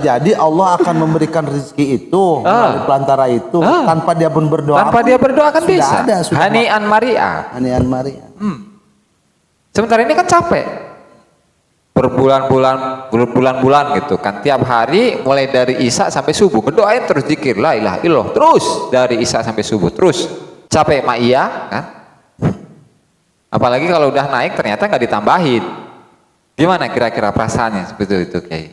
Jadi Allah akan memberikan rezeki itu melalui pelantara itu tanpa dia pun berdoa. Tanpa dia berdoa kan sudah bisa. Ada, sudah Hani'an Maria. Hani'an Maria. Sementara ini kan capek. Berbulan-bulan gitu kan, tiap hari mulai dari Isya sampai subuh berdoain terus, zikir la ilaha illallah terus dari Isya sampai subuh terus. Capek mak iya kan? Apalagi kalau udah naik ternyata nggak ditambahin. Gimana kira-kira perasaannya seperti itu Kiai?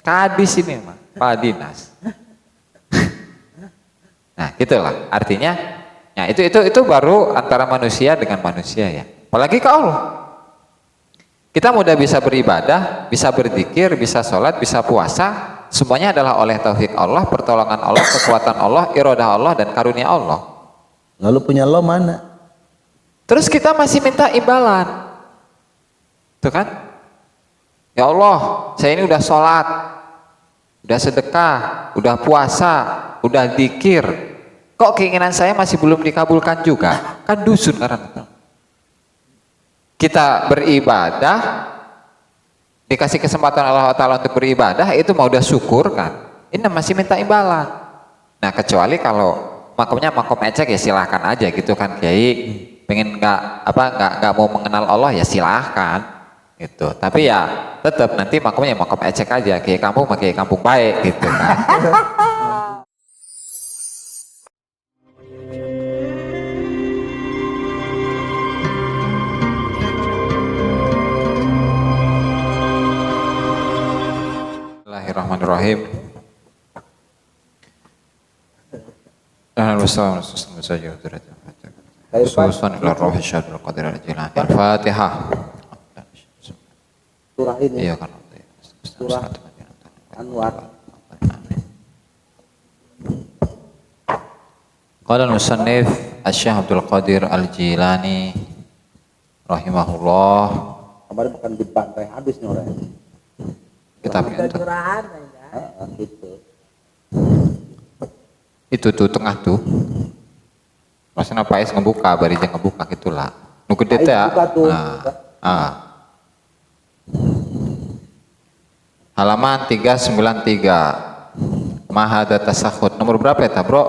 Kadis ini mah, Pak Dinas. Nah, gitulah artinya. Ya, itu baru antara manusia dengan manusia ya. Apalagi ke Allah. Kita mudah bisa beribadah, bisa berzikir, bisa sholat, bisa puasa. Semuanya adalah oleh taufik Allah, pertolongan Allah, kekuatan Allah, iradah Allah, dan karunia Allah. Lalu punya lo mana? Terus kita masih minta imbalan. Tuh kan? Ya Allah, saya ini udah sholat, udah sedekah, udah puasa, udah zikir. Kok keinginan saya masih belum dikabulkan juga? Kan dusun karena kita beribadah, dikasih kesempatan Allah Ta'ala untuk beribadah, itu mau udah syukur kan? Ini masih minta imbalan. Nah, kecuali kalau makomnya makom ecek ya silahkan aja gitu kan Kiai. Pengen nggak mau mengenal Allah ya silahkan gitu. Tapi ya tetap nanti makomnya makom ecek aja, Kiai kampung pakai kampung baik gitu kan. Bismillahirrahmanirrahim. Al-Fatihah. Surah ini. Iya kan. Surah Anwar. Qala al-musannif Asy-Syaikh Abdul Qadir Al-Jilani rahimahullah. Kemarin bukan di pantai habis nih orang. Kitabnya itu. Gitu. Itu tuh tengah tuh. Maksudnya Pak Es ngebuka, bari aja ngebuka gitulah. Nu gede teh ya. Halaman 393. Mahada tasahud. Nomor berapa ya, Bro?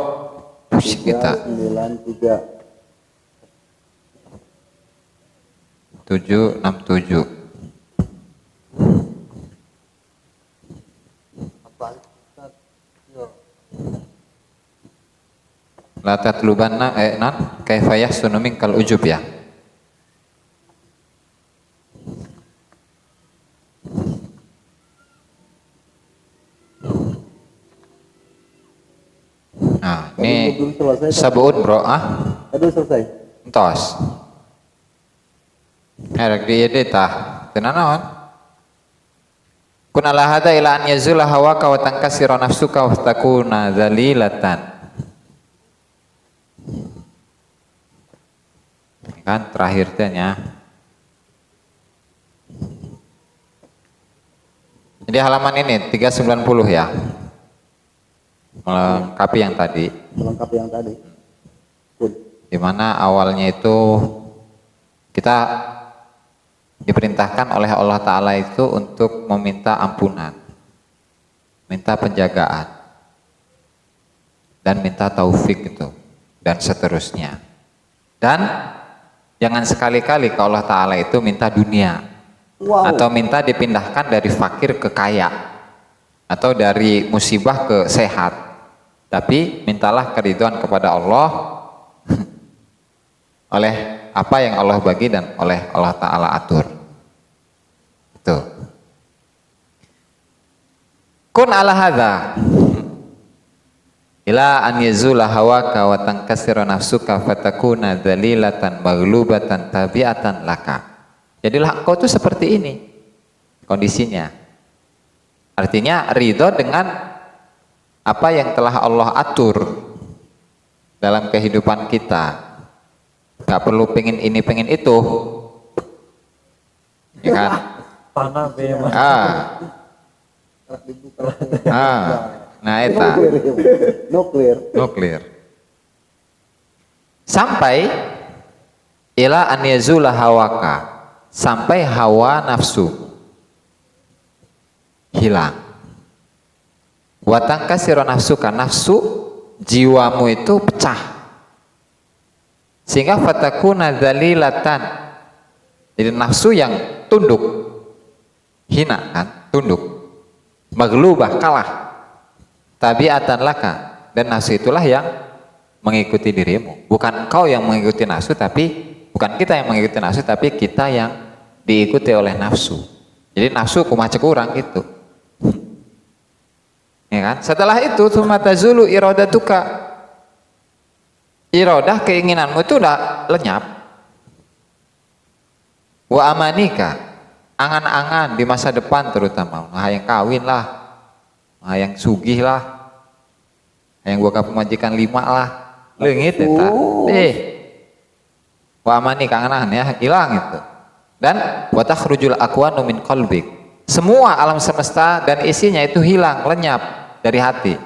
Pusing kita. 393. 767. La tatlubanna kaifa yahsunu minkal ujub ya. Nah, ini sabun bro Aduh selesai. Entos. Herek di edita. Tenanawan. Kun ala hada ila an yazula hawaka wa tankasira nafsuka wa takuna dzalilatan. Kan terakhir tehnya. Jadi halaman ini 390 ya. Melengkapi yang tadi. Melengkapi yang tadi. Di mana awalnya itu kita diperintahkan oleh Allah Ta'ala itu untuk meminta ampunan, minta penjagaan, dan minta taufik itu, dan seterusnya. Dan jangan sekali-kali ke Allah Ta'ala itu minta dunia, atau minta dipindahkan dari fakir ke kaya, atau dari musibah ke sehat. Tapi mintalah keridhaan kepada Allah oleh apa yang Allah bagi dan oleh Allah Ta'ala atur. Itu. Kun ala hadza ila an yazula hawaka wa tankasira nafsuka fatakuna dzalilatan maghlubatan tabi'atan laka. Jadilah engkau itu seperti ini kondisinya. Artinya ridho dengan apa yang telah Allah atur dalam kehidupan kita. Gak perlu pengen ini pengen itu, ya kan? Nah eta nuklir sampai ila an yazula hawaka, sampai hawa nafsu hilang. Wa tankasiru nafsuka, nafsu jiwamu itu pecah. Sehingga fatakuna dzalilatan. Jadi nafsu yang tunduk, hina kan, tunduk. Maglubah, kalah. Tabiatan laka, dan nafsu itulah yang mengikuti dirimu. Bukan engkau yang mengikuti nafsu, tapi bukan kita yang mengikuti nafsu, tapi kita yang diikuti oleh nafsu. Jadi nafsu kumaha cek urang gitu. Ya kan? Setelah itu tsumma tazulu iradatuka. Iradah keinginanmu itu udah lenyap. Wa amanika, angan-angan di masa depan terutama, hayang kawin lah, hayang sugih lah, hayang gua ka pemajikan 5 lah. Leungit eta. Wa amanika, angan-angan ya hilang itu. Dan wa takhrujul akwanu min qalbik. Semua alam semesta dan isinya itu hilang, lenyap dari hati.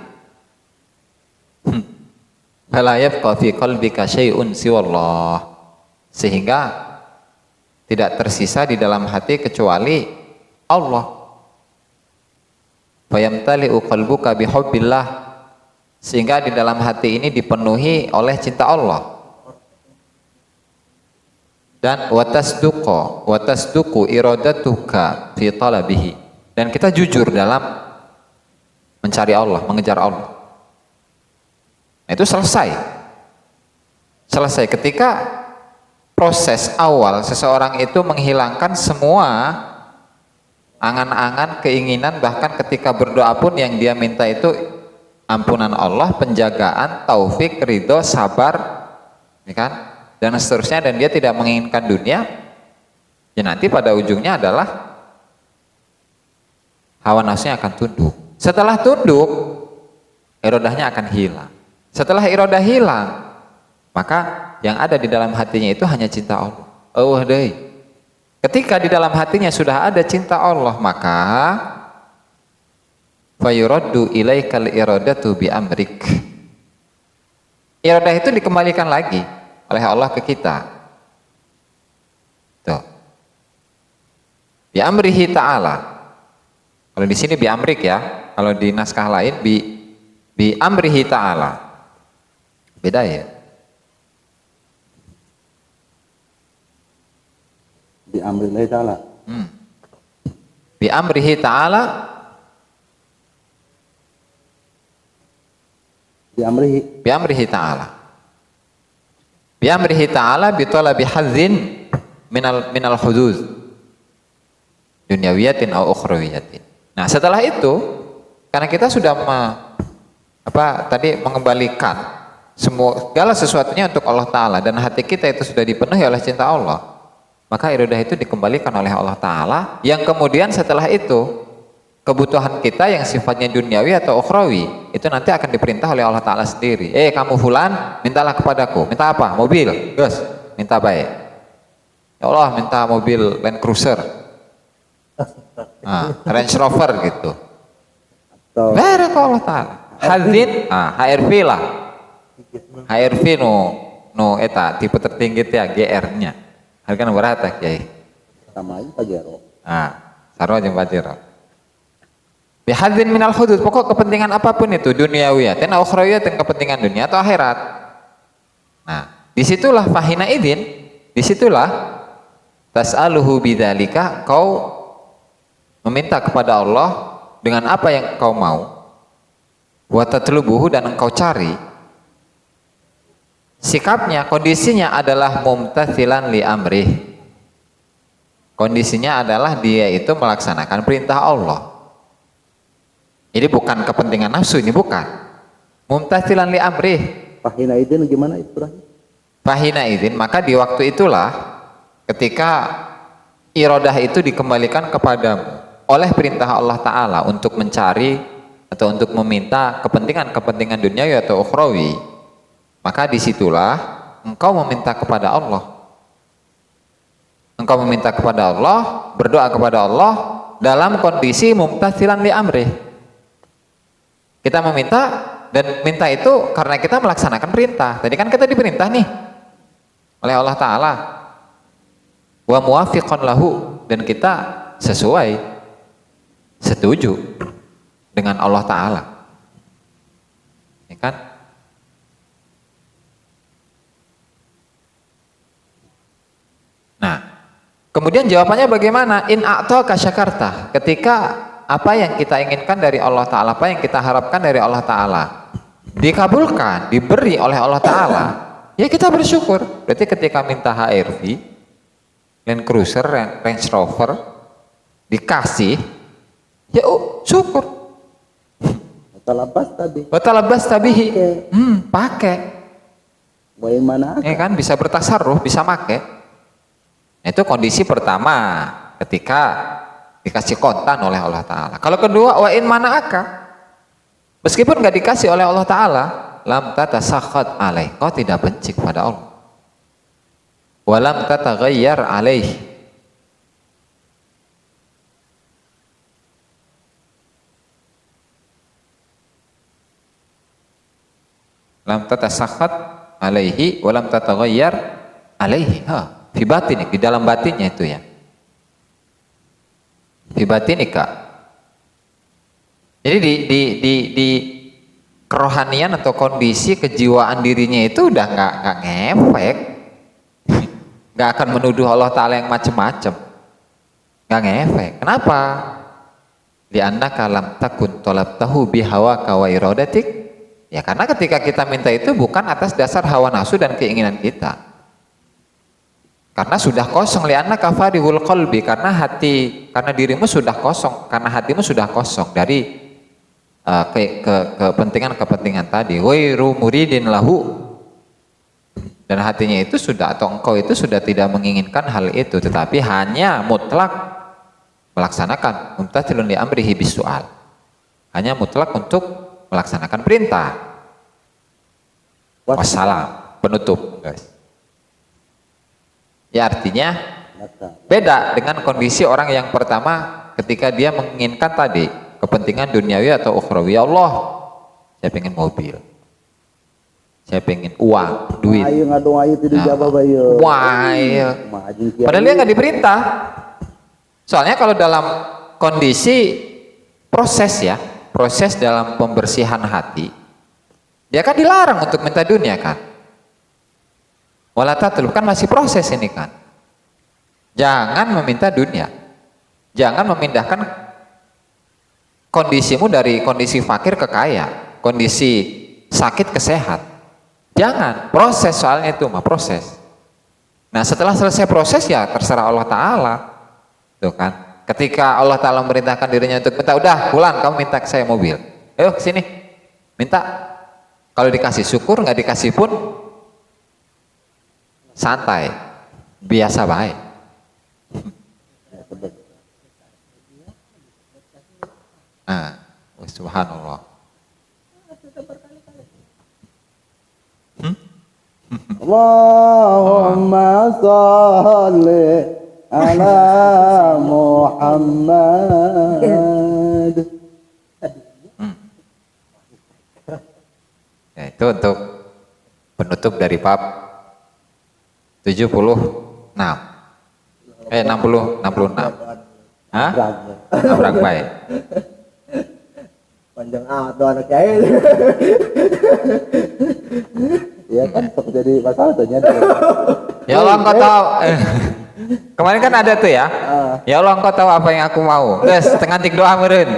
Fala yabqa fi qalbika syai'un siwallah. Sehingga tidak tersisa di dalam hati kecuali Allah. Fayamtali'u qalbuka bihubbillah. Sehingga di dalam hati ini dipenuhi oleh cinta Allah. Dan watasduqu iradatuka fi talabihi. Dan kita jujur dalam mencari Allah, mengejar Allah. Nah, itu selesai ketika proses awal seseorang itu menghilangkan semua angan-angan, keinginan, bahkan ketika berdoa pun yang dia minta itu ampunan Allah, penjagaan, taufik, ridho, sabar, ya kan? Dan seterusnya, dan dia tidak menginginkan dunia, ya nanti pada ujungnya adalah hawa nafsunya akan tunduk. Setelah tunduk, iradahnya akan hilang. Setelah iradah hilang, maka yang ada di dalam hatinya itu hanya cinta Allah. Oh deh. Ketika di dalam hatinya sudah ada cinta Allah, maka fayuraddu ilaikal iradatu bi amrik. Iradah itu dikembalikan lagi oleh Allah ke kita. Tuh. Bi amrihi ta'ala. Kalau di sini bi amrik ya, kalau di naskah lain bi amrihi ta'ala. Beda ya? Bi amrillahi ta'ala. Bi amrihi ta'ala. Bi amrihi ta'ala. Bi amrihi ta'ala bi talabi hadzin minal hudud dunyawiyatin au ukhrawiyatin. Nah, setelah itu karena kita sudah mengembalikan segala sesuatunya untuk Allah Ta'ala dan hati kita itu sudah dipenuhi oleh cinta Allah, maka iradah itu dikembalikan oleh Allah Ta'ala, yang kemudian setelah itu kebutuhan kita yang sifatnya duniawi atau ukhrawi itu nanti akan diperintah oleh Allah Ta'ala sendiri. Kamu fulan, mintalah kepadaku. Minta apa? Mobil. Gus, minta baik. Ya Allah, minta mobil Land Cruiser, Range Rover gitu. Beres ke Allah Ta'ala. Hadzin, HRV lah. HRV no eta tipe tertinggi ya GR-nya. Harga berapa Kiai? Sama aja Pajero. Sarwa jeung Pajero. Bihadzin minal hudud, pokok kepentingan apapun itu, duniawiyah, dan ukhrawiyah, dan kepentingan dunia atau akhirat. Nah, disitulah fahina idin, disitulah tas'aluhu bidzalika, kau meminta kepada Allah dengan apa yang kau mau, wa tatlubuhu, dan engkau cari. Sikapnya, kondisinya adalah mumtathilan li amrih. Kondisinya adalah dia itu melaksanakan perintah Allah. Ini bukan kepentingan nafsu, ini bukan. Mumtathilan li amrih. Fahina idin gimana itu? Fahina idin, maka di waktu itulah ketika iradah itu dikembalikan kepadamu oleh perintah Allah Ta'ala untuk mencari atau untuk meminta kepentingan-kepentingan duniawi atau ukhrawi, maka disitulah engkau meminta kepada Allah. Engkau meminta kepada Allah, berdoa kepada Allah dalam kondisi mumtathilan li amrih. Kita meminta, dan minta itu karena kita melaksanakan perintah. Tadi kan kita diperintah nih oleh Allah Ta'ala, wa muwafiqan lahu, dan kita sesuai setuju dengan Allah Ta'ala. Ya kan? Nah, kemudian jawabannya bagaimana? In a'taka syakarta. Ketika apa yang kita inginkan dari Allah Ta'ala, apa yang kita harapkan dari Allah Ta'ala dikabulkan, diberi oleh Allah Ta'ala, ya kita bersyukur. Berarti ketika minta HRV, Land Cruiser, Range Rover, dikasih, ya syukur. Talabas tadi. Watalabas tabihi, pakai. Wain mana? Ya kan, bisa bertasarruf, bisa make. Nah, itu kondisi pertama ketika dikasih kontan oleh Allah Ta'ala. Kalau kedua, wa in mana'aka, meskipun nggak dikasih oleh Allah Ta'ala, lam tatasakhat alaih, kau tidak benci kepada Allah. Walam tataghayyar alaih, lam tatasakhat alaihi walam tataghayyar alaihi. Fi batinik, di dalam batinnya itu ya. Fi batinika. Jadi di kerohanian atau kondisi kejiwaan dirinya itu udah nggak ngefek, nggak akan menuduh Allah Ta'ala yang macem-macem, nggak ngefek. Kenapa? Li'annaka lam takun talabtahu bihawaka wa iradatik. Ya karena ketika kita minta itu bukan atas dasar hawa nafsu dan keinginan kita. Karena sudah kosong, li'annaka farihul qalbi, karena dirimu sudah kosong, karena hatimu sudah kosong dari kepentingan tadi. Ghairu muridin lahu, dan hatinya itu sudah, atau engkau itu sudah tidak menginginkan hal itu, tetapi hanya mutlak melaksanakan mumtathilun li amrihi bisu'al, hanya mutlak untuk melaksanakan perintah. Wassalam, penutup guys. Ya artinya beda dengan kondisi orang yang pertama ketika dia menginginkan tadi kepentingan duniawi atau ukhrawi. Ya Allah, saya pengen mobil, saya pengen uang, duit. Padahal dia nggak diperintah. Soalnya kalau dalam kondisi proses ya, proses dalam pembersihan hati, dia kan dilarang untuk minta dunia kan. Walatatul, kan masih proses ini kan. Jangan meminta dunia. Jangan memindahkan kondisimu dari kondisi fakir ke kaya, kondisi sakit ke sehat. Jangan, proses soalnya itu mah proses. Nah setelah selesai proses ya terserah Allah Ta'ala. Tuh kan. Ketika Allah Ta'ala memerintahkan dirinya untuk minta, udah pulang kamu minta ke saya mobil. Ayo kesini, minta. Kalau dikasih syukur, nggak dikasih pun santai, biasa baik. Nah, subhanallah. Allahumma salli ala Muhammad. Ya, itu untuk penutup dari bab 76. 66. Hah? Nabrak baik. Panjang tuh anak kiai. Iya kan jadi masalah tanya. Ya Allah engkau tahu. Kemarin kan ada tuh ya. Ya Allah engkau tahu apa yang aku mau. Terus tengah tik doa meureun.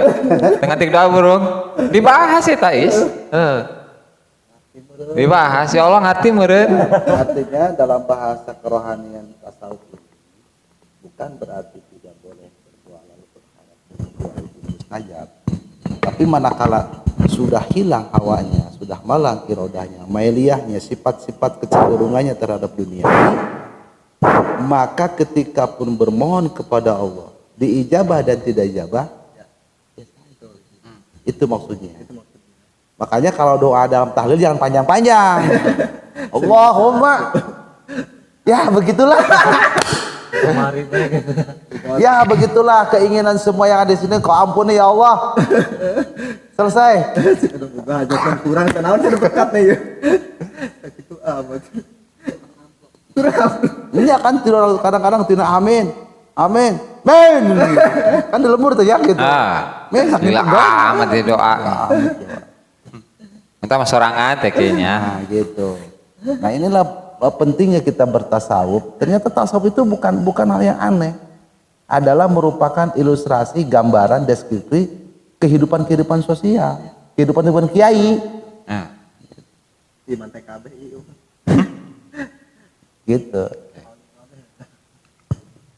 Tengah tik doa burung. Dibahas ya Tais. Dibahas ya Allah hati meureun. Artinya dalam bahasa kerohanian tasawuf bukan berarti tidak boleh berdoa lalu berharap mustajab. Tapi manakala sudah hilang hawanya, sudah malang irodahnya, mailiyahnya, sifat-sifat kecenderungannya terhadap dunia ini, maka ketika pun bermohon kepada Allah, diijabah dan tidak ijabah, itu maksudnya. Makanya kalau doa dalam tahlil jangan panjang-panjang. Allahumma, ya begitulah. Ya begitulah keinginan semua yang ada di sini, kau ampuni ya Allah. Selesai. Jangan kurang tenawan sudah berkat nih ya. Itu amat. Iya kan kadang-kadang tidak amin. Amin. men, kan di lembur tuh ya gitu. Men sakit gila doa. amat dia doa. Minta mas sorangan teh kayaknya. Nah gitu. Nah inilah pentingnya kita bertasawuf. Ternyata tasawuf itu bukan hal yang aneh. Adalah merupakan ilustrasi, gambaran, deskripsi kehidupan sosial, kehidupan kiai. Nah, Di mantai kabeh ieu. Gitu.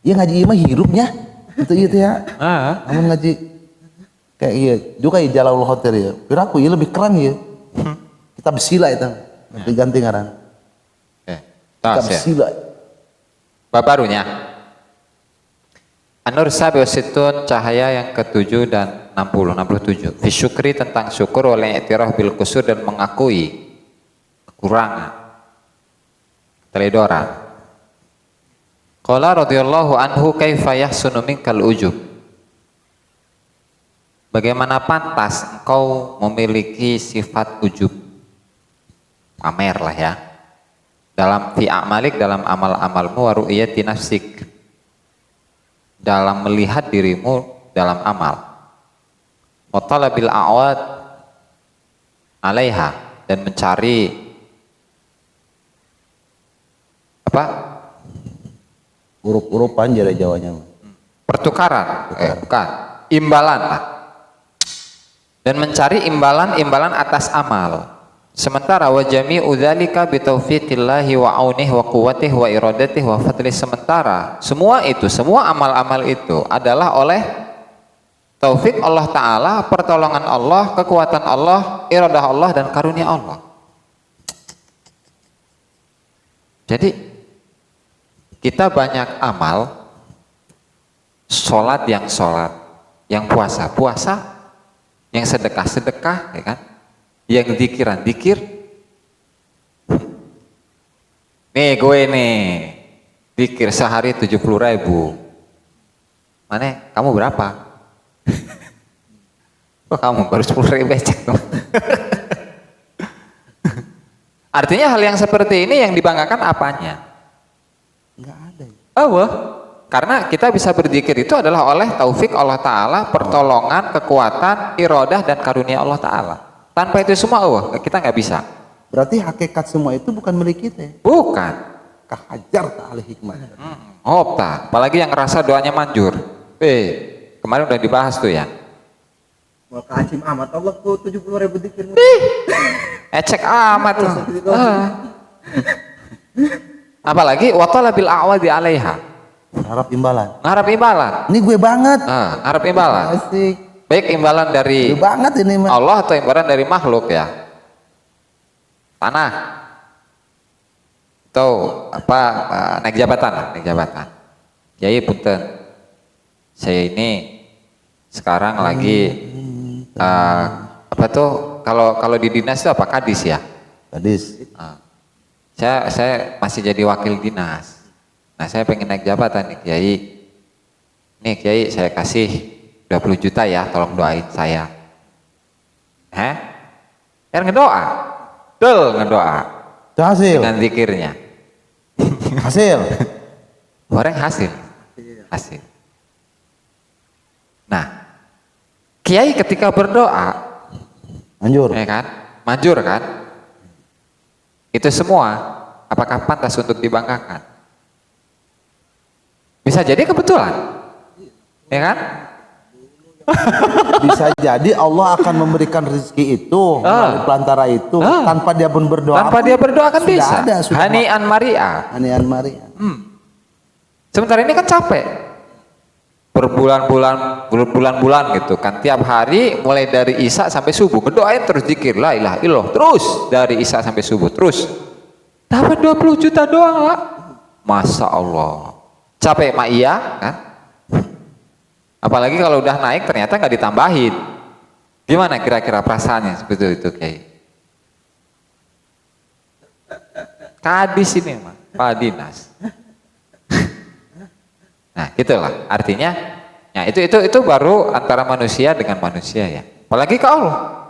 Iya ngaji mah hirupnya. Itu ya. Namun ngaji kayak iya juga ya Jalalaul Hotel ya. Piraku ya lebih keren ya. Kitab sila itu. Ganti ngaran. Kitab ya. sila. Bab barunya. An-Nur Sabi Wasitun, cahaya yang ke-7 dan 67. Fi syukri, tentang syukur, oleh i'tiraf bil kusur, dan mengakui kekurangan, teledoran. Qala radhiyallahu anhu, kaifa yahsunu minkal ujub. Bagaimana pantas engkau memiliki sifat ujub, pamer lah ya, dalam fi a'malik, dalam amal-amalmu, wa ru'yati nafsik, dalam melihat dirimu dalam amal, wa talabil a'wad alaiha, dan mencari apa? Urup-urupan jari Jawanya. Pertukaran, bukan, imbalan lah. Dan mencari imbalan atas amal. Sementara wa jami'u dzalika bi taufiqillahi wa aunih wa quwwatihi wa iradatihi wa fadli. Sementara semua amal-amal itu adalah oleh taufik Allah Ta'ala, pertolongan Allah, kekuatan Allah, iradah Allah, dan karunia Allah. Jadi kita banyak amal, sholat, yang puasa, yang sedekah, ya kan? Yang zikir. Nih gue nih, zikir sehari 70.000. Mana? Kamu berapa? Kok kamu baru 10.000 becek dong? Artinya hal yang seperti ini yang dibanggakan apanya? Enggak ada. Karena kita bisa berzikir itu adalah oleh taufik Allah Ta'ala, pertolongan, kekuatan, iradah, dan karunia Allah Ta'ala. Tanpa itu semua kita nggak bisa. Berarti hakikat semua itu bukan milik kita ya? Bukan. Kahajar tak ahli hikmah. Apalagi yang ngerasa doanya manjur. Kemarin udah dibahas tuh ya. Mau kacim amat Allah ku 70.000 dikir. Ecek amat tuh. Apalagi wa talabil a'wadi alaiha. Harap imbalan. Ngarap imbalan. Ini gue banget. Ngarap imbalan. Asik. Baik imbalan dari Gue banget ini mah. Allah atau imbalan dari makhluk ya. Tanah. Atau apa, naik jabatan. Kiai punten. Saya ini sekarang lagi apa tuh, kalau di dinas itu apa, kadis ya? Kadis. Saya masih jadi wakil dinas. Nah, saya pengen naik jabatan nih Kiai. Nih Kiai, saya kasih 20 juta ya, tolong doain saya. Kan ngedoa. Ngedoa. Itu hasil. Dengan zikirnya. Hasil. Goreng hasil. Nah, Kiai ketika berdoa, Manjur. manjur kan? Itu semua apakah pantas untuk dibanggakan? Bisa jadi kebetulan, ya kan? Bisa jadi Allah akan memberikan rezeki itu melalui pelantara itu tanpa dia pun berdoa. Tanpa dia berdoa kan sudah bisa. Ada, sudah Hani'an Maria. Hani'an Maria. Sementara ini kan capek. Berbulan-bulan gitu kan, tiap hari mulai dari Isya sampai subuh ngedoain terus, zikir la ilaha illallah terus dari Isya sampai subuh terus. Dapat 20 juta doang lah. Masya Allah. Capek mah iya kan? Apalagi kalau udah naik ternyata nggak ditambahin. Gimana kira-kira perasaannya seperti itu Kiai? Kadis ini mah, Pak Dinas. Nah, gitulah artinya. Ya, itu baru antara manusia dengan manusia ya. Apalagi ke Allah.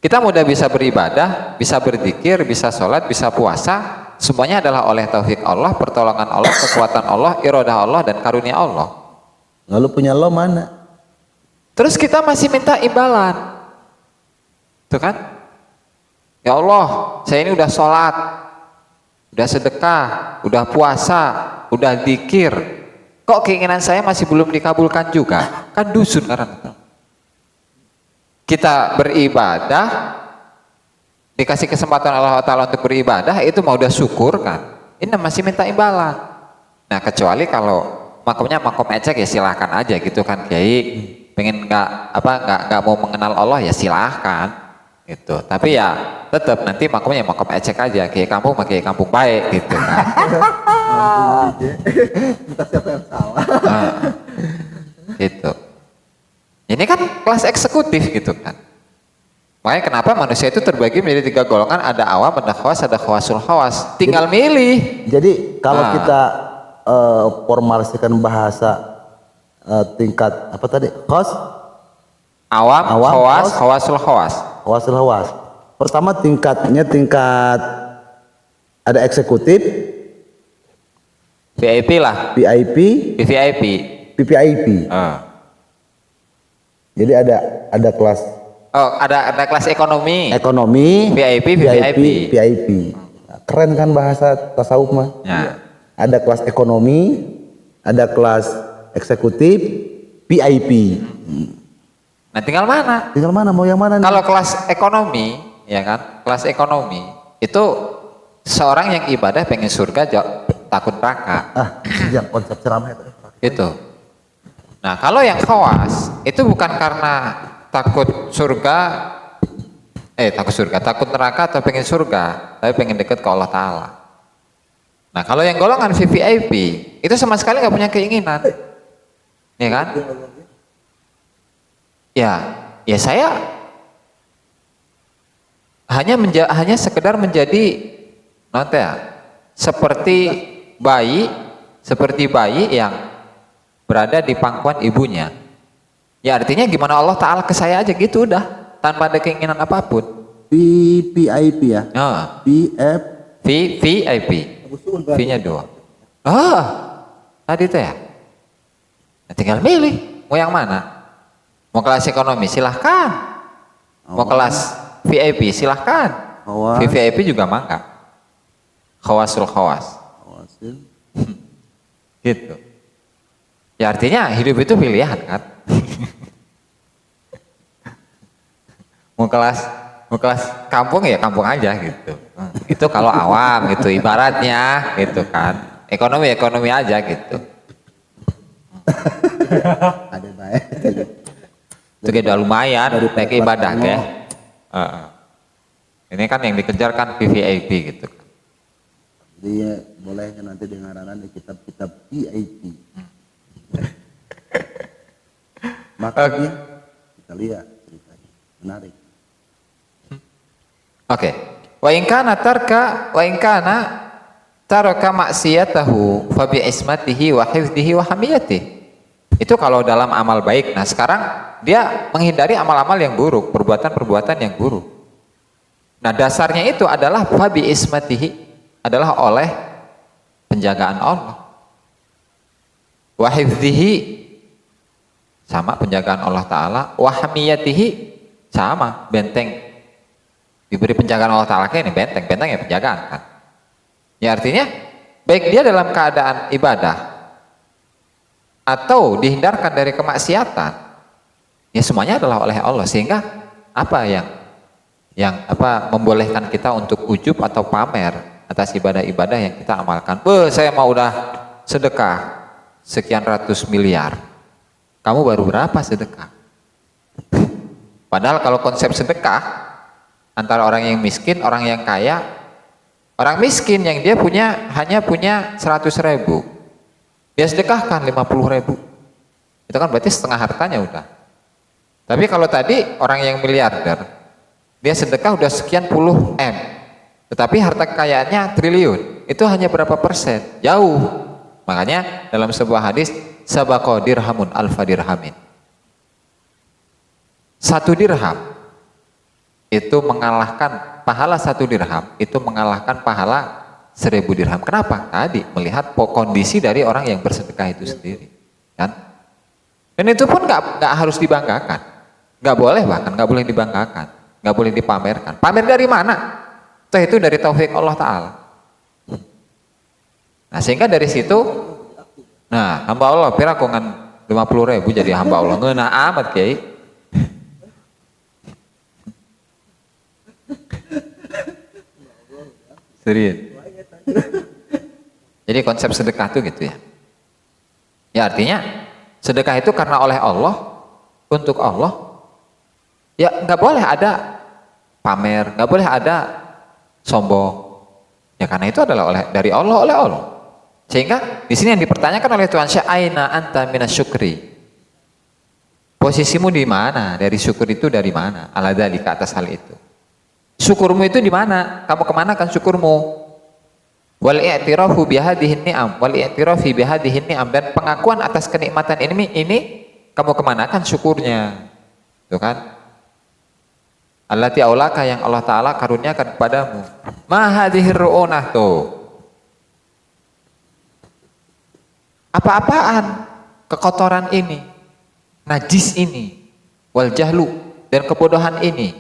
Kita mudah bisa beribadah, bisa berzikir, bisa sholat, bisa puasa. Semuanya adalah oleh taufik Allah, pertolongan Allah, kekuatan Allah, iradah Allah, dan karunia Allah. Lalu punya lo mana? Terus kita masih minta imbalan. Tuh kan? Ya Allah, saya ini udah sholat, udah sedekah, udah puasa, udah zikir. Kok keinginan saya masih belum dikabulkan juga? Kan dusun karena kita beribadah, dikasih kesempatan Allah Ta'ala untuk beribadah, itu mau udah syukur kan? Ini masih minta imbalan. Nah kecuali kalau makomnya makom ecek ya silahkan aja gitu kan Kiai. Pengen nggak mau mengenal Allah ya silahkan gitu. Tapi ya tetap nanti makomnya makom ecek aja. Kiai kampung pakai kampung baik gitu kan. Entah siapa yang salah. Nah, gitu. Ini kan kelas eksekutif gitu kan. Makanya kenapa manusia itu terbagi menjadi 3 golongan, ada awam, ada khawas, ada khawasul khawas. Tinggal milih. Jadi kalau Nah. kita formalisikan bahasa tingkat apa tadi? Awam, Awam, khawas, khawas. khawasul khawas. Khawasul khawas. Pertama tingkatnya tingkat ada eksekutif, VIP lah, VIP, VVIP. VVIP. Jadi ada kelas Oh, ada kelas ekonomi. ekonomi, VIP, VVIP. VIP. Keren kan bahasa tasawuf mah? Ya. Ada kelas ekonomi, ada kelas eksekutif, VIP. Nah, tinggal mana? Tinggal mana mau yang mana nih? Kalau kelas ekonomi, ya kan? Kelas ekonomi itu seorang yang ibadah pengen surga takut neraka. Yang konsep ceramah itu. Itu. Nah, kalau yang khawas itu bukan karena takut surga, takut neraka atau pengen surga, tapi pengen deket ke Allah Ta'ala. Nah, kalau yang golongan VVIP itu sama sekali nggak punya keinginan, ya kan? Ya saya hanya sekedar menjadi seperti bayi yang berada di pangkuan ibunya. Ya artinya gimana Allah Ta'ala ke saya aja gitu udah, tanpa ada keinginan apapun. VIP ya. Nah, VIP. V-nya 2. Tadi tuh ya. Nah, tinggal milih mau yang mana. Mau kelas ekonomi silahkan. Mau kelas VIP silahkan. Khawas. VVIP juga mangga. Khawasul khawas. Gitu. Ya artinya hidup itu pilihan kan. mau kelas kampung ya kampung aja gitu. Itu kalau awam gitu ibaratnya gitu kan. Ekonomi aja gitu. Ada baik. Itu udah lumayan naik ibadah ya. Ini kan yang dikejar kan VVIP gitu. Jadi ya, boleh nanti dengaran di kitab-kitab VIP. Makanya kita lihat ceritanya menarik. Oke. Wa in kana taraka maksiyatahu fa bi ismatihi wa hifdhihi wa hamiyatihi. Itu kalau dalam amal baik. Nah, sekarang dia menghindari amal-amal yang buruk, perbuatan-perbuatan yang buruk. Nah, dasarnya itu adalah fa bi ismatihi, adalah oleh penjagaan Allah. Wa hifdhihi sama penjagaan Allah Ta'ala, wa hamiyatihi sama benteng, diberi penjagaan Allah Ta'ala kayak ini benteng ya penjagaan kan. Ya artinya baik dia dalam keadaan ibadah atau dihindarkan dari kemaksiatan, ya semuanya adalah oleh Allah, sehingga apa yang membolehkan kita untuk ujub atau pamer atas ibadah-ibadah yang kita amalkan. Saya mau udah sedekah sekian ratus miliar, kamu baru berapa sedekah? Padahal kalau konsep sedekah antara orang yang miskin, orang yang kaya, orang miskin yang dia hanya punya 100.000, dia sedekahkan 50.000, itu kan berarti setengah hartanya udah. Tapi kalau tadi orang yang miliarder, dia sedekah udah sekian puluh M, tetapi harta kekayaannya triliun, itu hanya berapa persen? Jauh. Makanya dalam sebuah hadis, sabaqo dirhamun alfa dirhamin. 1 dirham itu mengalahkan pahala 1 dirham, itu mengalahkan pahala 1000 dirham. Kenapa? Tadi melihat kondisi dari orang yang bersedekah itu sendiri, kan? Dan itu pun nggak harus dibanggakan, nggak boleh, bahkan nggak boleh dibanggakan, nggak boleh dipamerkan. Pamer dari mana? Itu dari taufik Allah Ta'ala. Nah sehingga dari situ, nah hamba Allah pirakongan 50.000 jadi hamba Allah, ngena amat kiai. Serius. Jadi konsep sedekah itu gitu ya. Ya artinya sedekah itu karena oleh Allah, untuk Allah. Ya nggak boleh ada pamer, nggak boleh ada sombong. Ya karena itu adalah dari Allah, oleh Allah. Sehingga di sini yang dipertanyakan oleh Tuhan Syekh, aina anta minasyukri. Posisimu di mana? Dari syukur itu dari mana? Ala dzalika, atas hal itu. Syukurmu itu di mana? Kamu kemana kan syukurmu? Wal i'tirafu bihadhihi ni'am, wal i'tirafi bihadhihi ni'am, dan pengakuan atas kenikmatan ini kamu kemanakan syukurnya. Tuh kan? Allati aulaka, yang Allah Ta'ala karuniakan kepadamu. Ma hadhir ru'unah, tuh. Apa-apaan kekotoran ini, najis ini, wal jahlu, dan kebodohan ini.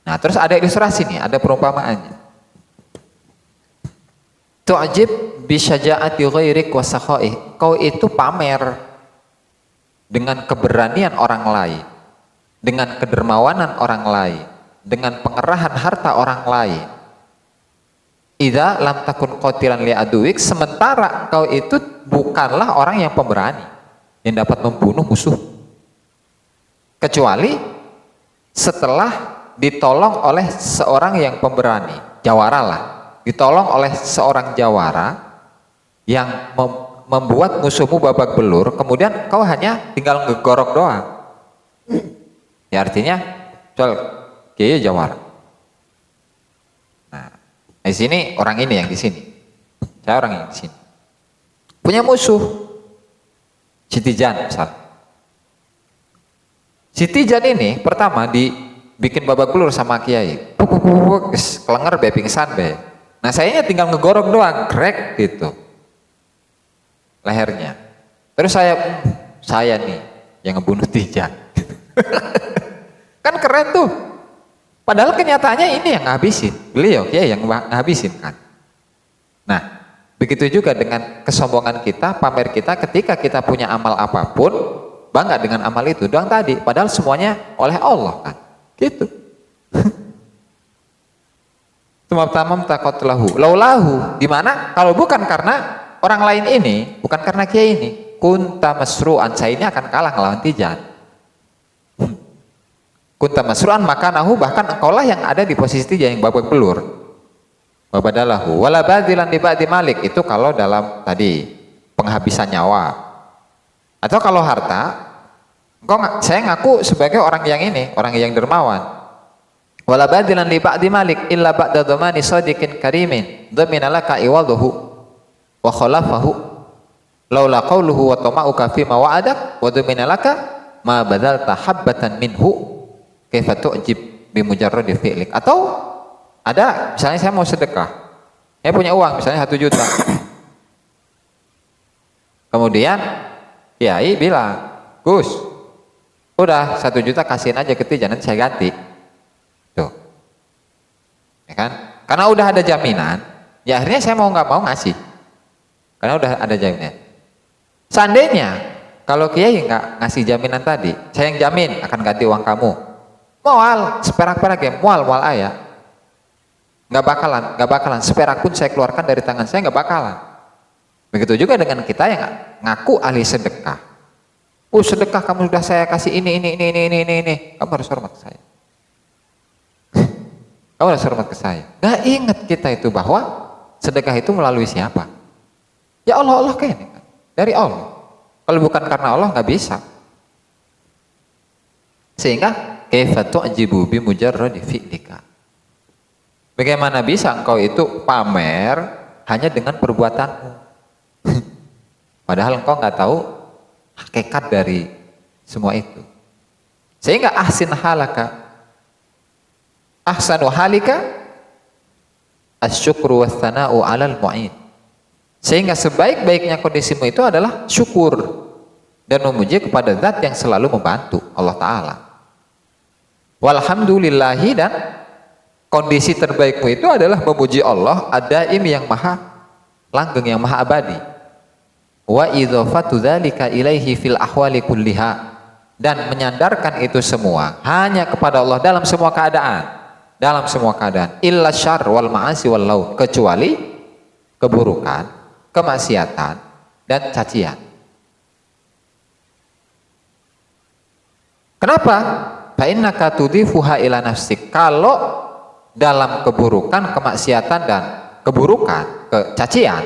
Nah terus ada ilustrasi nih, ada perumpamaannya. Tu'jib bisyaja'ati ghairik wa sakhaih. Kau itu pamer dengan keberanian orang lain, dengan kedermawanan orang lain, dengan pengerahan harta orang lain. Idza lam takun qatilan li aduwik, sementara kau itu bukanlah orang yang pemberani yang dapat membunuh musuh, kecuali setelah ditolong oleh seorang yang pemberani, jawara lah, ditolong oleh seorang jawara yang membuat musuhmu babak belur, kemudian kau hanya tinggal ngegorok doang. Ya artinya, soal kiai jawara. Nah, di sini orang ini yang di sini, saya orang yang di sini punya musuh, Siti Jan misal. Siti Jan ini pertama dibikin babak belur sama kiai, kelenger be, pingsan be. Nah sayanya tinggal ngegorok doang, krek gitu lehernya. Terus saya nih yang ngebunuh Tijan. Kan keren tuh. Padahal kenyataannya ini yang ngabisin, beliau ya yang ngabisin kan. Nah begitu juga dengan kesombongan kita, pamer kita ketika kita punya amal apapun, bangga dengan amal itu doang tadi. Padahal semuanya oleh Allah kan, gitu. Tumam takotlahu, laulahu, gimana? Kalau bukan karena orang lain ini, bukan karena kiai ini, kunta masru'an, saya ini akan kalah ngelawan Tijan. Kunta masru'an, maka nahu, bahkan engkaulah yang ada di posisi Tijan yang babak belur. Babadalahu, wala badilan di ba'di malik, itu kalau dalam tadi penghabisan nyawa. Atau kalau harta, saya ngaku sebagai orang yang ini, orang yang dermawan. Wala badilan li ba'di malik illa ba'da dhamani sadiqin karimin dhamina laka iwaduhu wa khalafahu laula qawluhu wa tama'uka fi ma wa'adak wa dhamina laka ma badalta habbatan minhu kaifa tu'jib bi mujarradi fi'lik. Atau ada misalnya saya mau sedekah, saya punya uang misalnya 1 juta, kemudian kiai bilang, Gus udah 1 juta kasihin aja ke Tijan, nanti saya ganti. Tuh, ya kan? Karena udah ada jaminan, ya akhirnya saya mau nggak mau ngasih, karena udah ada jaminan. Seandainya kalau kiai nggak ngasih jaminan tadi, saya yang jamin akan ganti uang kamu, mual seperak-perak ya, mual ayah, nggak bakalan seperak pun saya keluarkan dari tangan saya, nggak bakalan. Begitu juga dengan kita yang ngaku ahli sedekah. Sedekah kamu sudah saya kasih ini, kamu harus hormat saya. Kamu harus hormat ke saya. Gak ingat kita itu bahwa sedekah itu melalui siapa? Ya Allah kayaknya kan. Dari Allah. Kalau bukan karena Allah nggak bisa. Sehingga kaifa tu'jibu bi mujarradi fi'lika. Bagaimana bisa engkau itu pamer hanya dengan perbuatanmu? Padahal engkau nggak tahu hakikat dari semua itu. Sehingga ahsin halaka, ahsanu halika asyukru wassana'u 'alal mu'in. Sehingga sebaik-baiknya kondisimu itu adalah syukur dan memuji kepada zat yang selalu membantu, Allah Ta'ala. Walhamdulillahi, dan kondisi terbaikmu itu adalah memuji Allah ad-daim yang maha langgeng, yang maha abadi. Wa idhafatu dzalika ilaihi fil ahwali kulliha, dan menyandarkan itu semua hanya kepada Allah dalam semua keadaan, illa syarr wal ma'asi wal laun, kecuali keburukan, kemaksiatan dan cacian. Kenapa? Fa innaka tudhifuha ila nafsik. Kalau dalam keburukan, kemaksiatan dan keburukan, kecacian,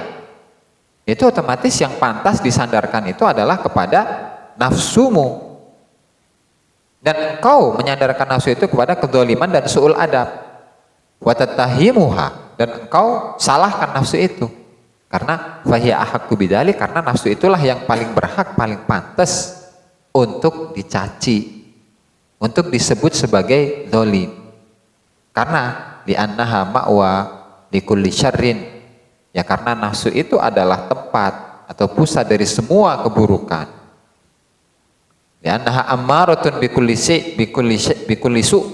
itu otomatis yang pantas disandarkan itu adalah kepada nafsumu. Dan engkau menyandarkan nafsu itu kepada kedzaliman dan su'ul adab. Wa tatahimuha, dan engkau salahkan nafsu itu. Karena fahiya ahaqqu bidzalik, karena nafsu itulah yang paling berhak, paling pantas untuk dicaci, untuk disebut sebagai zalim. Karena li'annaha ma'wa likulli syarrin, ya karena nafsu itu adalah tempat atau pusat dari semua keburukan. Li'annaha ammaratun bikulli su'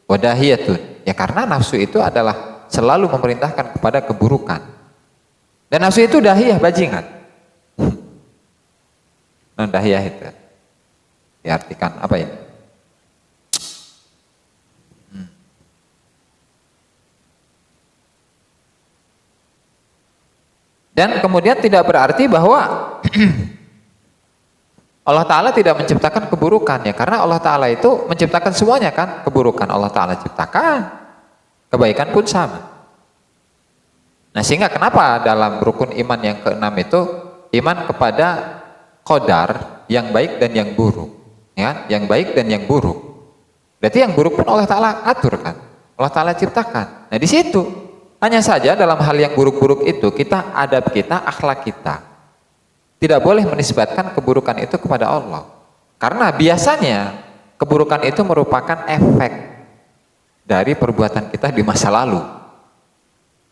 wadahiyatun, ya karena nafsu itu adalah selalu memerintahkan kepada keburukan. Dan nafsu itu dahiyah, bajingan. Nah, dahiyah itu diartikan apa ini? Dan kemudian tidak berarti bahwa Allah Ta'ala tidak menciptakan keburukan, ya karena Allah Ta'ala itu menciptakan semuanya kan. Keburukan Allah Ta'ala ciptakan, kebaikan pun sama. Nah, sehingga kenapa dalam rukun iman yang keenam itu iman kepada qadar yang baik dan yang buruk, ya, yang baik dan yang buruk. Berarti yang buruk pun Allah Ta'ala atur kan, Allah Ta'ala ciptakan. Nah, di situ hanya saja dalam hal yang buruk-buruk itu kita, adab kita, akhlak kita tidak boleh menisbatkan keburukan itu kepada Allah. Karena biasanya keburukan itu merupakan efek dari perbuatan kita di masa lalu.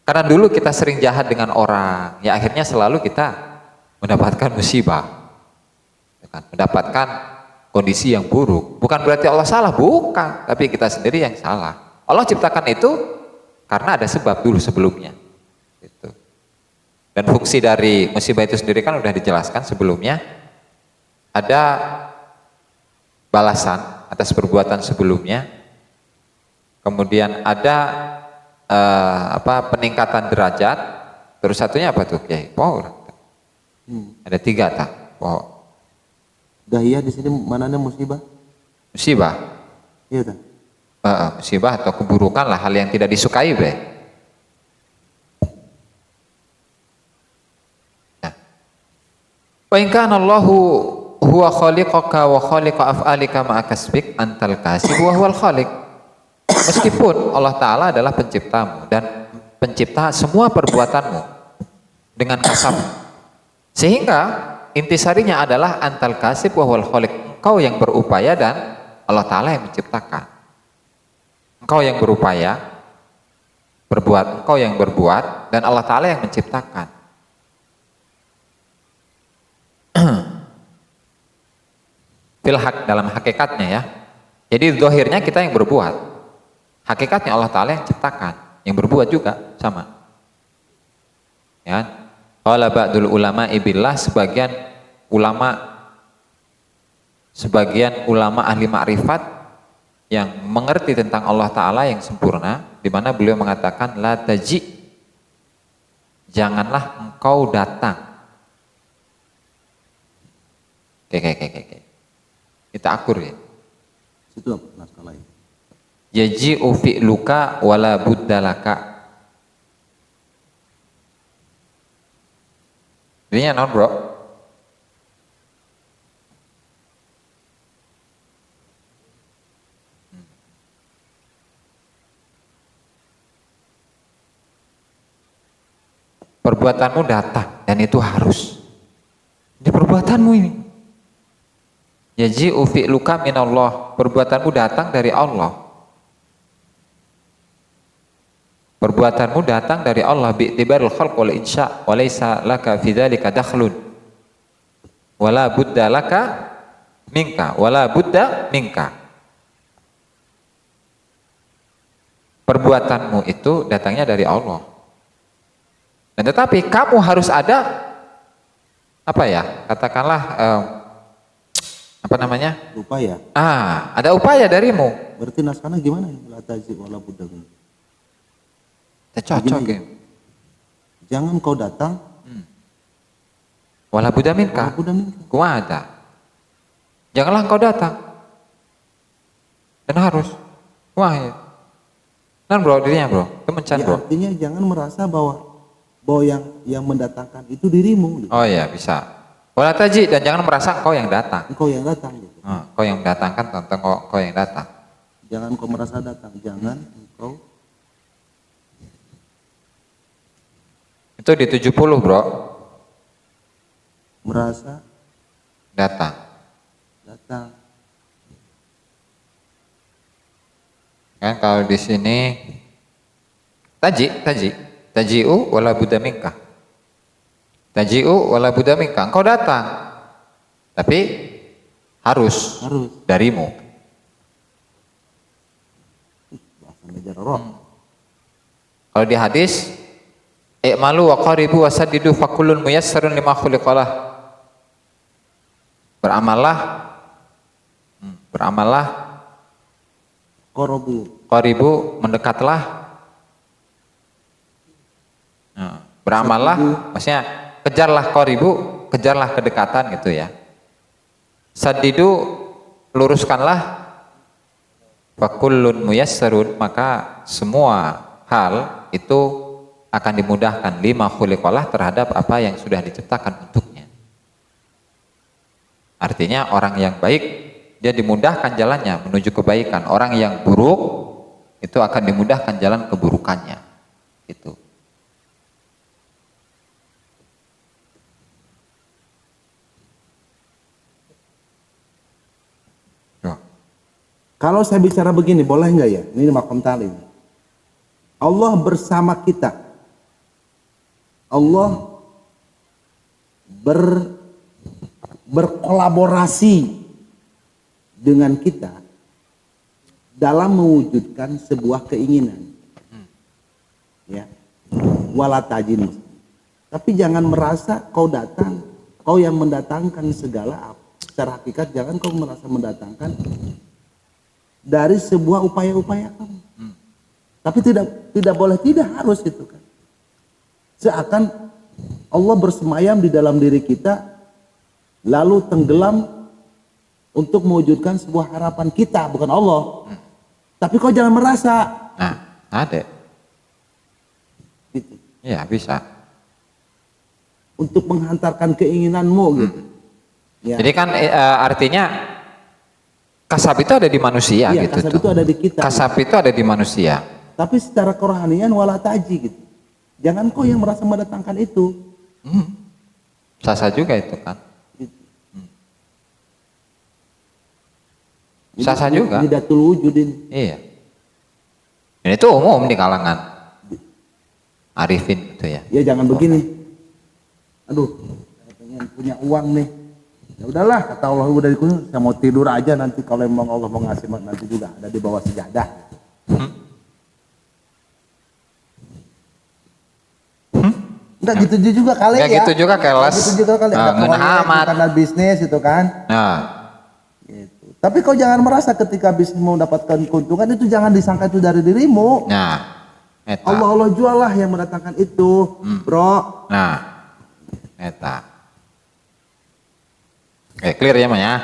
Karena dulu kita sering jahat dengan orang, ya akhirnya selalu kita mendapatkan musibah, mendapatkan kondisi yang buruk. Bukan berarti Allah salah, bukan, tapi kita sendiri yang salah. Allah ciptakan itu karena ada sebab dulu sebelumnya. Gitu. Dan fungsi dari musibah itu sendiri kan udah dijelaskan sebelumnya. Ada balasan atas perbuatan sebelumnya. Kemudian ada peningkatan derajat. Terus satunya apa tuh? Ya, ada 3 tak? Dahiyah di sini mananya musibah? Musibah. Iya tak? Musibah atau keburukan lah, hal yang tidak disukai be. Nah. Wa in kana Allahu huwa khaliqaka wa khaliqa af'alika ma'a kasbik antal kasib wa huwal khaliq. Meskipun Allah Ta'ala adalah penciptamu dan pencipta semua perbuatanmu dengan kasab, sehingga intisarinya adalah antal kasib wa huwal khaliq. Engkau yang berupaya dan Allah Ta'ala yang menciptakan. Engkau yang berupaya berbuat, engkau yang berbuat, dan Allah Ta'ala yang menciptakan. Filhak, dalam hakikatnya ya. Jadi zahirnya kita yang berbuat, hakikatnya Allah Ta'ala yang ciptakan, yang berbuat juga sama. Ya, qala ba'dul ulama ibillah, sebagian ulama ahli ma'rifat yang mengerti tentang Allah Ta'ala yang sempurna, di mana beliau mengatakan la taji, janganlah engkau datang. Oke. Kita akur ya. Itu apa naskah lain? Yaji'u fi'luka wala buddalaka. Ini non bro. Perbuatanmu datang dan itu harus. Ini perbuatanmu ini. Yaji'u fi'luka minallah, perbuatanmu datang dari Allah. Perbuatanmu datang dari Allah bi'tibaril khalq wal insya' wa laisa laka fi dzalika dakhlun. wala budda laka minka, wala budda minka. Perbuatanmu itu datangnya dari Allah. Dan tetapi kamu harus ada apa ya? Katakanlah apa namanya? Upaya. Ada upaya darimu. Berarti naskahnya gimana ya? La tajid wala budda min. Cocok ya. Jangan kau datang Wala budda minka. wala budda minka. Kuada. Janganlah engkau datang. Dan harus. Wah ya. Kan bro, dirinya bro. Kemencan Ya, bro. artinya jangan merasa bahwa yang mendatangkan itu dirimu. Gitu. Oh iya bisa. Wala taji, dan jangan merasa engkau yang datang. Engkau yang datang. Gitu. Kau yang mendatangkan tentang kau yang datang. Jangan kau merasa datang. Jangan engkau. Itu di 70 bro. Merasa Datang. datang. Kan kalau di sini taji'u wala budda minka. Taji'u wala budda minka. Engkau datang. Tapi harus darimu. Bahasa negara roh. Kalau di hadis i'malu wa qaribu wa saddidu fakullun muyassarun lima khuliqalah. Beramallah qaribu mendekatlah. Beramallah maksudnya kejarlah qaribu, kejarlah kedekatan gitu ya. Saddidu luruskanlah. Fakullun muyassarun, maka semua hal itu akan dimudahkan lima khuliqalah terhadap apa yang sudah diciptakan untuknya. Artinya orang yang baik dia dimudahkan jalannya menuju kebaikan. Orang yang buruk itu akan dimudahkan jalan keburukannya. Itu. Kalau saya bicara begini, boleh nggak ya? Ini makom talim. Allah bersama kita. Allah berkolaborasi dengan kita dalam mewujudkan sebuah keinginan. Ya. Wala tajin. Tapi jangan merasa kau datang, kau yang mendatangkan segala. Secara hakikat jangan kau merasa mendatangkan dari sebuah upaya-upaya kamu. Tapi tidak boleh, tidak harus itu kan. Seakan Allah bersemayam di dalam diri kita lalu tenggelam untuk mewujudkan sebuah harapan kita, bukan Allah. Tapi kau jangan merasa. Nah, ada. Gitu. Iya, bisa. Untuk menghantarkan keinginanmu gitu. Ya. Jadi kan artinya kasab itu ada di manusia Iya, gitu. kasab itu ada di kita. Kasab itu ada di manusia. Tapi secara kerohanian wala taji gitu. Jangan kau yang merasa mendatangkan itu. Sasa juga itu kan. Gitu. Sasa juga. Hidatul wujudin. Iya. Dan itu umum di kalangan arifin itu ya. Ya jangan begini. Aduh, saya pengen punya uang nih. Ya udahlah, kata Allah udah dikun, saya mau tidur aja nanti kalau memang Allah mau ngasih nanti juga ada di bawah sejadah. Enggak gitu juga kali Enggak ya. gitu juga kelas. Gitu juga kali. Ada ngeunah proyek, amat. karena bisnis itu kan. Nah, Gitu. Tapi kau jangan merasa ketika bisnis mendapatkan keuntungan itu jangan disangka itu dari dirimu. eta. Allah jual lah yang mendatangkan itu, bro. Nah, eta. Oke, clear ya, Maya? Ya?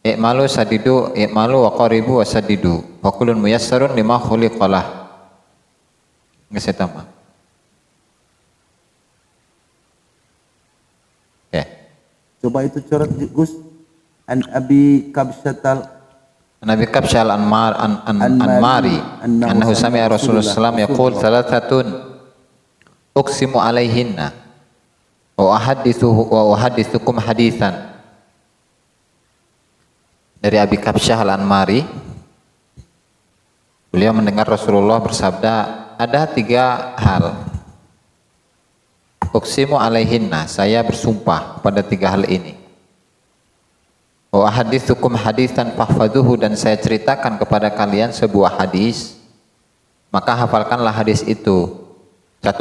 I'malu sadidu, i'malu wa qaribu wa sadidu. Wa kullun muyassarun lima khuliqalah. Nggak saya tambah. Oke. Coba itu coret Gus. An Abi Kabsyatal Nabi Kabsyal Anmari annahu sami'a Rasulullah sallallahu alaihi wasallam yaqul thalathatun uqsimu alaihinna wa uhaddithukum hadithan. Dari Abi Kabsyah Al-Anmari Beliau mendengar Rasulullah bersabda, ada 3 hal. Uqsimu alaihinna, saya bersumpah pada 3 hal ini. Wa hadithukum haditsan fahfadhuhu, dan saya ceritakan kepada kalian sebuah hadis, maka hafalkanlah hadis itu. 1.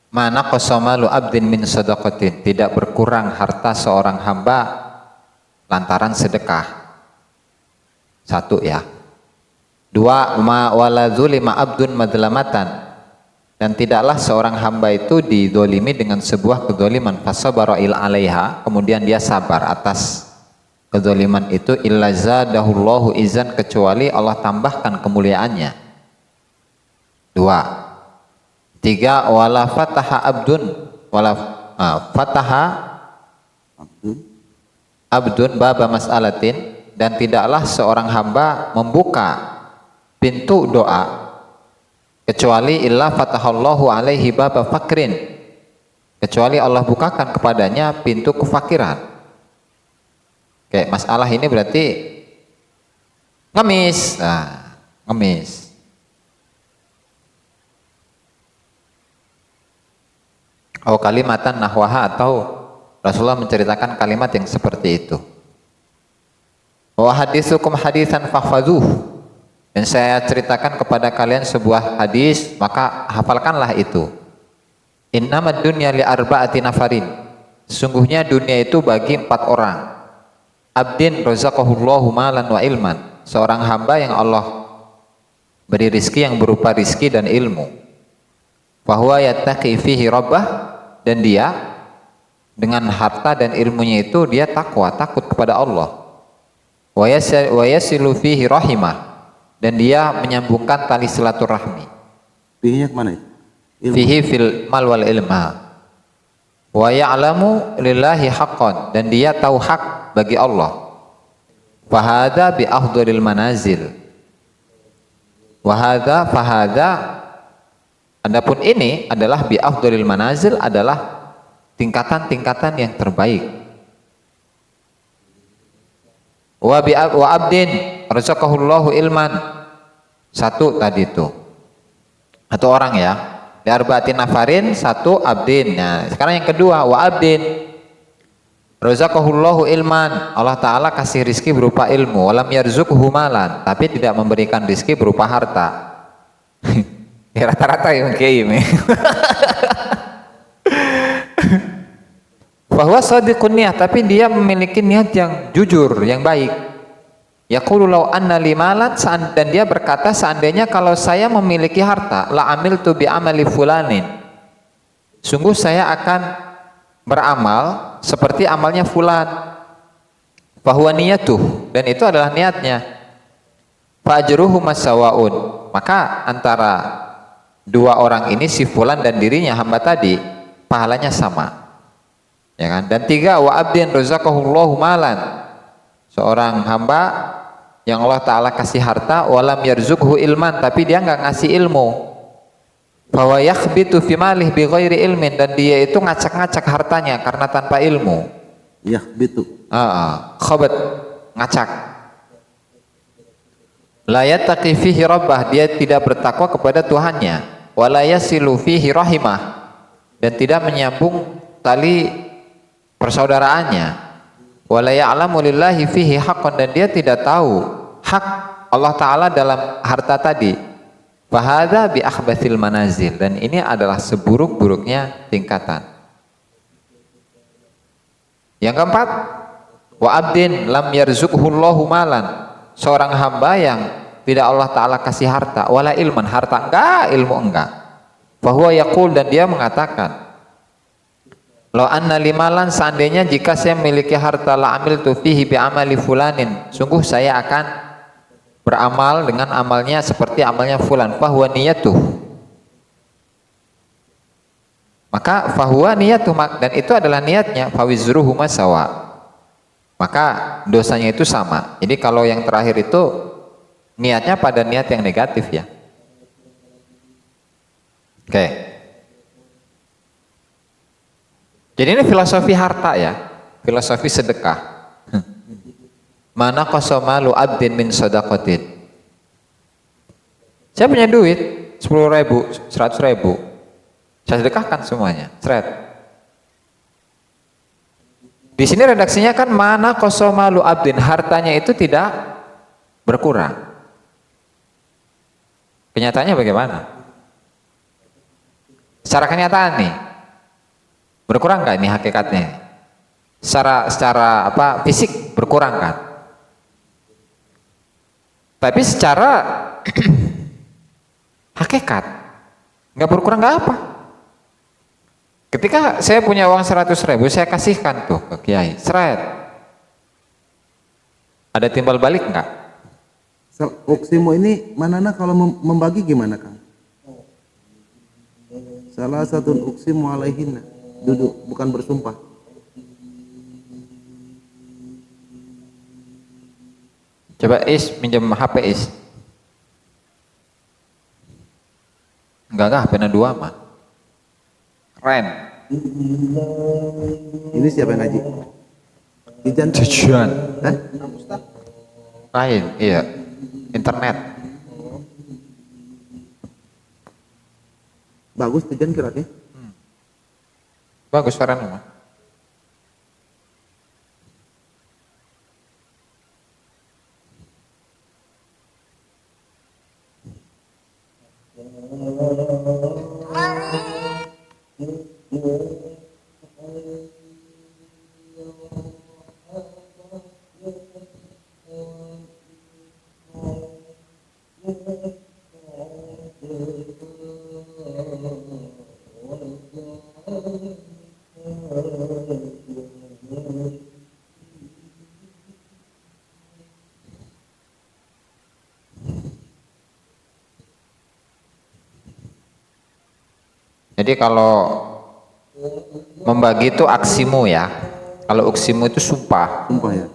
Mana qasamalu abdin min sadaqatin, tidak berkurang harta seorang hamba lantaran sedekah. 1 ya. 2. Ma wala zulima abdun madlamatan, dan tidaklah seorang hamba itu didolimi dengan sebuah kedoliman, fasabara alaiha, kemudian dia sabar atas kedoliman itu, illa zadahullahu izan, kecuali Allah tambahkan kemuliaannya. 2. 3. Wala fataha abdun fataha abdun baba mas'alatin, dan tidaklah seorang hamba membuka pintu doa kecuali illa fatahallahu alaihi baba fakrin, kecuali Allah bukakan kepadanya pintu kefakiran. Kayak masalah ini berarti ngemis. Nah, ngemis. Kalimatan nahwaha, atau Rasulullah menceritakan kalimat yang seperti itu. Wa haditsukum haditsan fahfadhuh, dan saya ceritakan kepada kalian sebuah hadis, maka hafalkanlah itu. Innamad dunya li arba'ati nafarin, sesungguhnya dunia itu bagi 4 orang. Abdin razaqahullahu malan wa ilman, seorang hamba yang Allah beri rizki yang berupa rizki dan ilmu. Fahuwa yattaqi fihi rabbah, dan dia dengan harta dan ilmunya itu dia takwa, takut kepada Allah. Wa yasilu fihi rahimah, dan dia menyambungkan tali silaturahmi. Fihi kemana itu? Fihi fil mal wal ilma. Wa ya'lamu lillahi haqqan, dan dia tahu hak bagi Allah. Fahada bi afdhalil manazil. Fahada, adapun ini adalah bi afdhalil manazil, adalah tingkatan-tingkatan yang terbaik. Wa abdin razaqahullahu ilman, 1 tadi itu. 1 orang ya. Di arba'atin nafarin, 1 abdin. Nah, sekarang yang kedua, wa abdin razaqahullahu ilman, Allah Ta'ala kasih rizki berupa ilmu. Walam yarzuqhu malan, tapi tidak memberikan rizki berupa harta. Ya, rata-rata yang kayak ini. Bahwa shadiqun niyah, tapi dia memiliki niat yang jujur, yang baik. Yaqulu law anna li malan, dan dia berkata, seandainya kalau saya memiliki harta, la amiltu bi amali fulanin, sungguh saya akan beramal seperti amalnya fulan. Bahwa niyatuh, dan itu adalah niatnya. Fa ajruhu masawaun, maka antara 2 orang ini, si fulan dan dirinya, hamba tadi, pahalanya sama. Ya kan? Dan 3, wa abdin razaqahullahu malan, seorang hamba yang Allah Ta'ala kasih harta, walam yarzuqhu ilman, tapi dia nggak ngasih ilmu. Bahwa yakhbitu fi malih bi ghairi ilmin, dan dia itu ngacak-ngacak hartanya karena tanpa ilmu. Yakhbitu. Khabat, ngacak. La yattaqi fihi rabbah, dia tidak bertakwa kepada Tuhannya. Wa la yasilu fihi rahimah, dan tidak menyambung tali persaudaraannya. Wa la ya'lamu lillahi fihi haqqan, dan dia tidak tahu hak Allah Ta'ala dalam harta tadi. Fahadha bi akhbathil manazil, dan ini adalah seburuk-buruknya tingkatan. Yang keempat, wa abdin lam yarzuqhullahu malan, seorang hamba yang tidak Allah Ta'ala kasih harta, wala ilman, harta enggak, ilmu enggak. Fahuwa yaqul, dan dia mengatakan, lo anna limalan, seandainya jika saya memiliki harta, la amiltu fihi bi amali fulanin, sungguh saya akan beramal dengan amalnya seperti amalnya fulan. Fahuwa niyatuh, maka fahuwa niyatuh, dan itu adalah niatnya. Fawizruhu masawa, maka dosanya itu sama. Jadi kalau yang terakhir itu niatnya pada niat yang negatif ya. Oke. Jadi ini filosofi harta ya, filosofi sedekah. Mana qasamalu abdin min sadaqatin, Saya punya duit 10.000, 100.000, saya sedekahkan semuanya, seret. Di sini redaksinya kan mana kosomalu abdin, hartanya itu tidak berkurang. Kenyataannya bagaimana? Secara kenyataan nih, berkurang nggak ini hakikatnya? Secara apa fisik berkurang kan? Tapi secara hakikat nggak berkurang nggak apa. Ketika saya punya uang 100.000, saya kasihkan tuh ke kiai, seret. Ada timbal balik nggak? Uksimu ini manana kalau membagi gimana Kang? Salah satu uksimu alaihinna, duduk bukan bersumpah. Coba Is minjem HP Is. Enggak HP-nya 2 mah. Keren. Ini siapa yang ngaji? Tijan. Tujuan. Hah? Lain, iya. Internet. Bagus Tijan kira-kira. Bagus suaranya mah. Jadi kalau membagi itu aksimu ya. Kalau uksimu itu sumpah. Sumpah ya.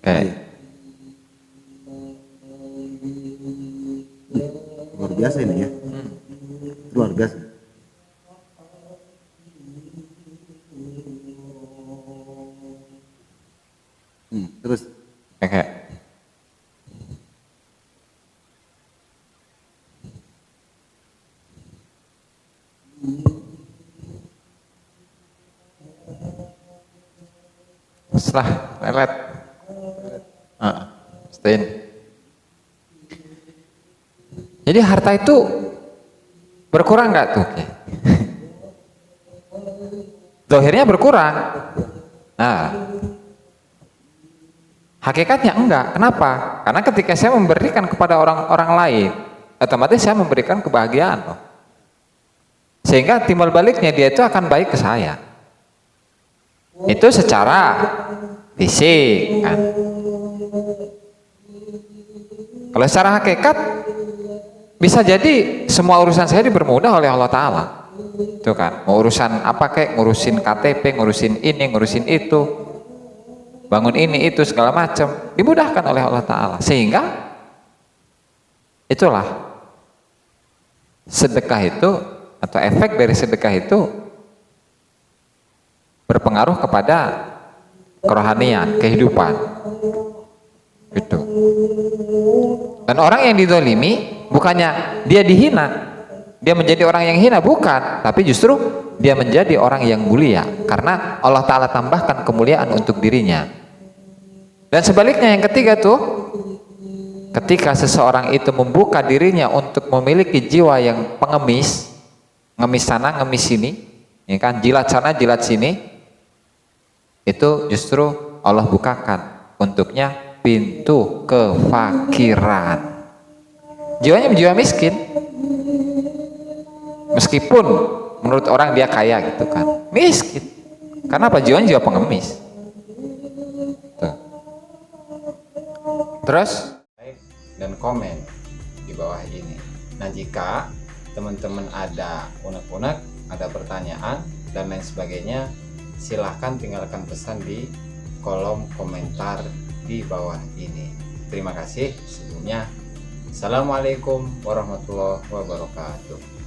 Oke. Luar biasa ini ya. Luar biasa. Terus Oke. Setelah lelet. Stain. Jadi harta itu berkurang nggak tuh? Zahirnya berkurang. Nah, hakikatnya enggak. Kenapa? Karena ketika saya memberikan kepada orang-orang lain, otomatis saya memberikan kebahagiaan loh. Sehingga timbal baliknya dia itu akan baik ke saya. Itu secara fisik kan. Kalau secara hakikat bisa jadi semua urusan saya dipermudah oleh Allah Ta'ala. Itu kan, mau urusan apa kayak ngurusin KTP, ngurusin ini, ngurusin itu, bangun ini itu segala macam dimudahkan oleh Allah Ta'ala. Sehingga itulah sedekah itu atau efek dari sedekah itu berpengaruh kepada kerohanian, kehidupan gitu. Dan orang yang dizalimi bukannya dia dihina, dia menjadi orang yang hina, bukan, tapi justru dia menjadi orang yang mulia karena Allah Ta'ala tambahkan kemuliaan untuk dirinya. Dan sebaliknya yang ketiga tuh, ketika seseorang itu membuka dirinya untuk memiliki jiwa yang pengemis, ngemis sana ngemis sini, ya kan, jilat sana jilat sini, itu justru Allah bukakan untuknya pintu kefakiran. Jiwanya jiwa miskin, meskipun menurut orang dia kaya gitu kan, miskin. Karena apa? Jiwanya jiwa pengemis. Tuh. Terus like dan komen di bawah ini. Nah, jika teman-teman ada unek-unek, ada pertanyaan dan lain sebagainya, silahkan tinggalkan pesan di kolom komentar di bawah ini. Terima kasih sebelumnya. Assalamualaikum warahmatullahi wabarakatuh.